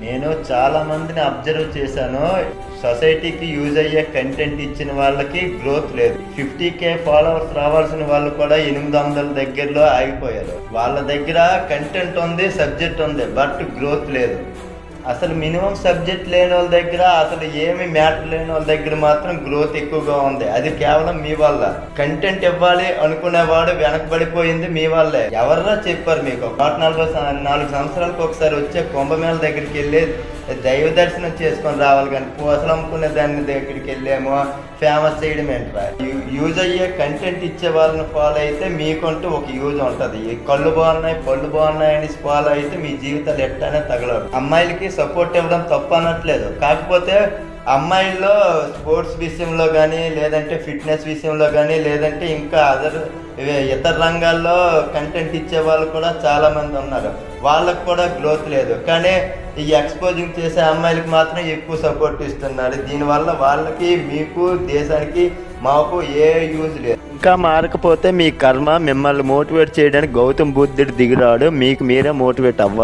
నేను చాలా మందిని అబ్జర్వ్ చేశాను. సొసైటీకి యూజ్ అయ్యే కంటెంట్ ఇచ్చిన వాళ్ళకి గ్రోత్ లేదు. 50K ఫాలోవర్స్ రావాల్సిన వాళ్ళు కూడా 800 దగ్గరలో ఆగిపోయారు. వాళ్ళ దగ్గర కంటెంట్ ఉంది, సబ్జెక్ట్ ఉంది, బట్ గ్రోత్ లేదు. అసలు మినిమం సబ్జెక్ట్ లేని వాళ్ళ దగ్గర, అసలు ఏమి మ్యాటర్ లేని వాళ్ళ దగ్గర మాత్రం గ్రోత్ ఎక్కువగా ఉంది. అది కేవలం మీ వల్ల. కంటెంట్ ఇవ్వాలి అనుకునేవాడు వెనకబడిపోయింది మీ వల్లే. ఎవరన్నా చెప్పారు మీకు 144 సంవత్సరాలకు ఒకసారి వచ్చే కుంభమేళ దగ్గరికి వెళ్ళి దైవ దర్శనం చేసుకొని రావాలి, కానీ పూసలు అమ్ముకునే దాని దగ్గరికి వెళ్ళేమో ఫేమస్ చేయడం ఏంట్రా? యూజ్ అయ్యే కంటెంట్ ఇచ్చే వాళ్ళని ఫాలో అయితే మీకంటూ ఒక యూజ్ ఉంటుంది. కళ్ళు బాగున్నాయి, పళ్ళు బాగున్నాయని ఫాలో అయితే మీ జీవితాలు ఎట్టానే తగలరు. అమ్మాయిలకి సపోర్ట్ ఇవ్వడం తప్పు అనట్లేదు, కాకపోతే అమ్మాయిల్లో స్పోర్ట్స్ విషయంలో కానీ, లేదంటే ఫిట్నెస్ విషయంలో కానీ, లేదంటే ఇంకా ఇతర రంగాల్లో కంటెంట్ ఇచ్చే వాళ్ళు కూడా చాలామంది ఉన్నారు. వాళ్ళకు కూడా గ్రోత్ లేదు, కానీ ఈ ఎక్స్పోజింగ్ చేసే అమ్మాయిలకి మాత్రం ఎక్కువ సపోర్ట్ ఇస్తున్నారు. దీనివల్ల వాళ్ళకి, మీకు, దేశానికి, మాకు ఏ యూజ్ లేదు. ఇంకా మారకపోతే మీ కర్మ. మిమ్మల్ని మోటివేట్ చేయడానికి గౌతమ్ బుద్ధుడు దిగిరాడు, మీకు మీరే మోటివేట్ అవ్వాలి.